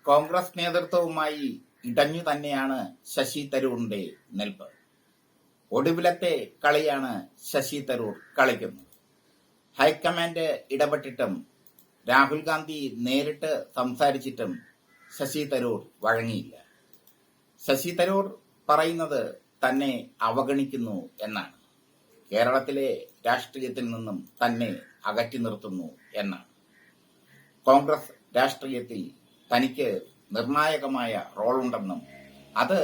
കോൺഗ്രസ് നേതൃത്വവുമായി ഇടഞ്ഞു തന്നെയാണ് ശശി തരൂരിന്റെ നിൽപ്പ്. ഒടുവിലത്തെ കളിയാണ് ശശി തരൂർ കളിക്കുന്നത്. ഹൈക്കമാൻഡ് ഇടപെട്ടിട്ടും രാഹുൽ ഗാന്ധി നേരിട്ട് സംസാരിച്ചിട്ടും ശശി തരൂർ വഴങ്ങിയില്ല. ശശി തരൂർ പറയുന്നത് തന്നെ അവഗണിക്കുന്നു എന്നാണ്. കേരളത്തിലെ രാഷ്ട്രീയത്തിൽ നിന്നും തന്നെ അകറ്റി നിർത്തുന്നു എന്നാണ്. കോൺഗ്രസ് രാഷ്ട്രീയത്തിൽ തനിക്ക് നിർണായകമായ റോളുണ്ടെന്നും അത്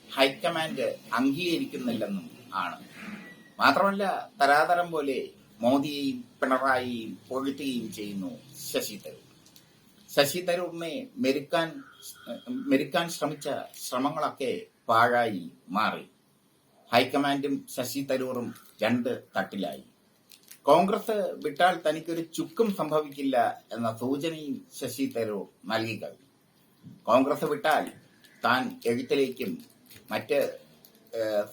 ഹൈക്കമാൻഡ് അംഗീകരിക്കുന്നില്ലെന്നും ആണ്. മാത്രമല്ല, തരാതരം പോലെ മോദിയെയും പിണറായിയെയും പൊഴുത്തുകയും ചെയ്യുന്നു ശശി തരൂർ. ശശി തരൂരിനെ മെരുക്കാൻ ശ്രമിച്ച ശ്രമങ്ങളൊക്കെ പാഴായി മാറി. ഹൈക്കമാൻഡും ശശി തരൂറും രണ്ട് തട്ടിലായി. കോൺഗ്രസ് വിട്ടാൽ തനിക്കൊരു ചുക്കും സംഭവിക്കില്ല എന്ന സൂചനയും ശശി തരൂർ നൽകി കഴിഞ്ഞു. കോൺഗ്രസ് വിട്ടാൽ താൻ എഴുത്തിലേക്കും മറ്റ്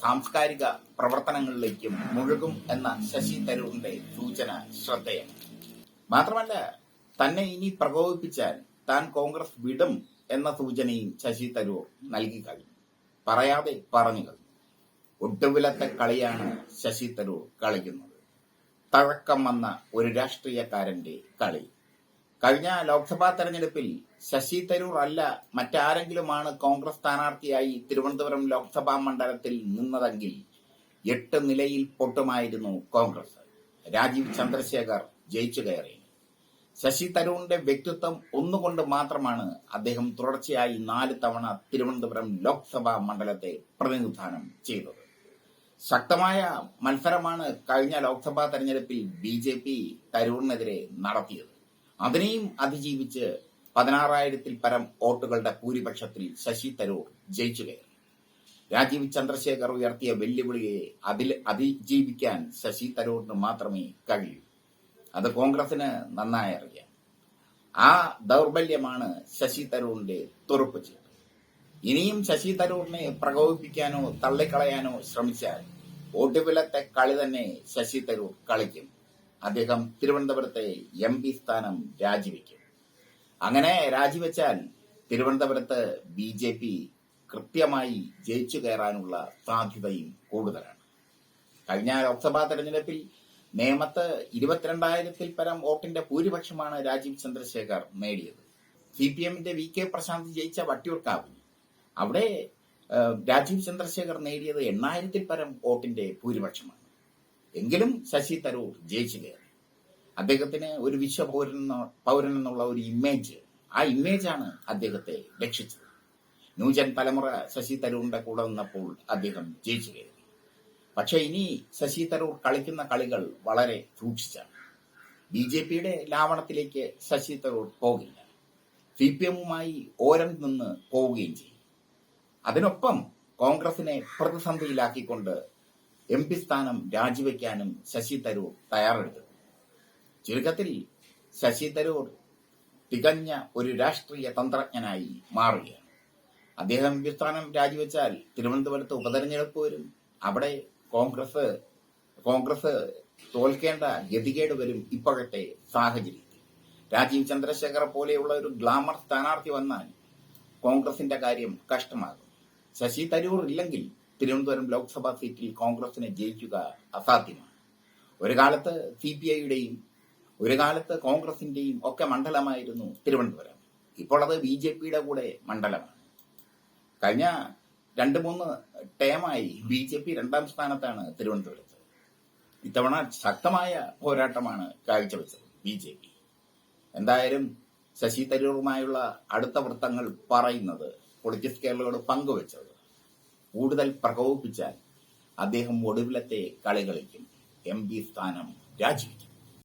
സാംസ്കാരിക പ്രവർത്തനങ്ങളിലേക്കും മുഴുകും എന്ന ശശി തരൂരിന്റെ സൂചന ശ്രദ്ധേയമാണ്. മാത്രമല്ല, തന്നെ ഇനി പ്രകോപിപ്പിച്ചാൽ താൻ കോൺഗ്രസ് വിടും എന്ന സൂചനയും ശശി തരൂർ നൽകി കഴിഞ്ഞു. പറയാതെ പറഞ്ഞു കഴിഞ്ഞു. ഒടുവിലത്തെ കളിയാണ് ശശി തരൂർ കളിക്കുന്നത്. തഴക്കം വന്ന ഒരു രാഷ്ട്രീയക്കാരന്റെ കളി. കഴിഞ്ഞ ലോക്സഭാ തെരഞ്ഞെടുപ്പിൽ ശശി തരൂർ അല്ല മറ്റാരെങ്കിലുമാണ് കോൺഗ്രസ് സ്ഥാനാർത്ഥിയായി തിരുവനന്തപുരം ലോക്സഭാ മണ്ഡലത്തിൽ നിന്നതെങ്കിൽ 8 നിലയിൽ പൊട്ടുമായിരുന്നു കോൺഗ്രസ്. രാജീവ് ചന്ദ്രശേഖർ ജയിച്ചു കയറി. ശശി തരൂരിന്റെ വ്യക്തിത്വം ഒന്നുകൊണ്ട് മാത്രമാണ് അദ്ദേഹം തുടർച്ചയായി 4 തവണ തിരുവനന്തപുരം ലോക്സഭാ മണ്ഡലത്തെ പ്രതിനിധാനം ചെയ്തത്. ശക്തമായ മത്സരമാണ് കഴിഞ്ഞ ലോക്സഭാ തെരഞ്ഞെടുപ്പിൽ BJP തരൂരിനെതിരെ നടത്തിയത്. അതിനെയും അതിജീവിച്ച് 16,000-ൽ പരം വോട്ടുകളുടെ ഭൂരിപക്ഷത്തിൽ ശശി തരൂർ ജയിച്ചു കയറി. രാജീവ് ചന്ദ്രശേഖർ ഉയർത്തിയ വെല്ലുവിളിയെ അതിജീവിക്കാൻ ശശി തരൂരിന് മാത്രമേ കഴിയൂ. അത് കോൺഗ്രസിന് നന്നായി അറിയാം. ആ ദൗർബല്യമാണ് ശശി തരൂരിന്റെ തുറുപ്പ് ചീട്ട്. ഇനിയും ശശി തരൂരിനെ പ്രകോപിപ്പിക്കാനോ തള്ളിക്കളയാനോ ശ്രമിച്ചാൽ ഒടുവിലത്തെ കളി തന്നെ ശശി തരൂർ കളിക്കും. അദ്ദേഹം തിരുവനന്തപുരത്തെ MP സ്ഥാനം രാജിവെക്കും. അങ്ങനെ രാജിവെച്ചാൽ തിരുവനന്തപുരത്ത് BJP കൃത്യമായി ജയിച്ചു കയറാനുള്ള സാധ്യതയും കൂടുതലാണ്. കഴിഞ്ഞ ലോക്സഭാ തെരഞ്ഞെടുപ്പിൽ നേമത്ത് 22,000-ൽ പരം വോട്ടിന്റെ ഭൂരിപക്ഷമാണ് രാജീവ് ചന്ദ്രശേഖർ നേടിയത്. CPM-ന്റെ VK പ്രശാന്ത് ജയിച്ച വട്ടിയൂർക്കാവിൽ അവിടെ രാജീവ് ചന്ദ്രശേഖർ നേടിയത് 8,000-ൽ പരം വോട്ടിന്റെ ഭൂരിപക്ഷമാണ്. എങ്കിലും ശശി തരൂർ ജയിച്ചു കയറി. അദ്ദേഹത്തിന് ഒരു വിശ്വപൗരനെന്നുള്ള ഒരു ഇമേജ്, ആ ഇമേജാണ് അദ്ദേഹത്തെ രക്ഷിച്ചത്. ന്യൂജൻ തലമുറ ശശി തരൂരിന്റെ കൂടെ നിന്നപ്പോൾ അദ്ദേഹം ജയിച്ചു കയറി. പക്ഷെ ഇനി ശശി തരൂർ കളിക്കുന്ന കളികൾ വളരെ സൂക്ഷിച്ചാണ്. BJPയുടെ ലാവണത്തിലേക്ക് ശശി തരൂർ പോകില്ല. CPM-വുമായി ഓരം നിന്ന് പോവുകയും ചെയ്യും. അതിനൊപ്പം കോൺഗ്രസിനെ പ്രതിസന്ധിയിലാക്കിക്കൊണ്ട് MP സ്ഥാനം രാജിവെക്കാനും ശശി തരൂർ തയ്യാറെടുത്തു. ചുരുക്കത്തിൽ ശശി തരൂർ തികഞ്ഞ ഒരു രാഷ്ട്രീയ തന്ത്രജ്ഞനായി മാറുകയാണ്. അദ്ദേഹം MP സ്ഥാനം രാജിവെച്ചാൽ തിരുവനന്തപുരത്ത് ഉപതെരഞ്ഞെടുപ്പ് വരും. അവിടെ കോൺഗ്രസ് തോൽക്കേണ്ട ഗതികേട് വരും. ഇപ്പോഴത്തെ സാഹചര്യത്തിൽ രാജീവ് ചന്ദ്രശേഖർ പോലെയുള്ള ഒരു ഗ്ലാമർ സ്ഥാനാർത്ഥി വന്നാൽ കോൺഗ്രസിന്റെ കാര്യം കഷ്ടമാകും. ശശി തരൂർ ഇല്ലെങ്കിൽ തിരുവനന്തപുരം ലോക്സഭാ സീറ്റിൽ കോൺഗ്രസിനെ ജയിക്കുക അസാധ്യമാണ്. ഒരു കാലത്ത് CPI-യുടെയും ഒരു കാലത്ത് കോൺഗ്രസിന്റെയും ഒക്കെ മണ്ഡലമായിരുന്നു തിരുവനന്തപുരം. ഇപ്പോൾ അത് BJP-യുടെ കൂടെ മണ്ഡലമാണ്. കഴിഞ്ഞ 2-3 ടേമായി BJP 2ാം സ്ഥാനത്താണ് തിരുവനന്തപുരത്ത്. ഇത്തവണ ശക്തമായ പോരാട്ടമാണ് കാഴ്ചവെച്ചത് BJP. എന്തായാലും ശശി തരൂറുമായുള്ള അടുത്ത വൃത്തങ്ങൾ പറയുന്നത്, പൊളിറ്റിക്സ് കേരളയോട് പങ്കുവെച്ചത്, കൂടുതൽ പ്രകോപിപ്പിച്ചാൽ അദ്ദേഹം ഒടുവിലത്തെ കളി കളിക്കും. MP സ്ഥാനം രാജിവെക്കും.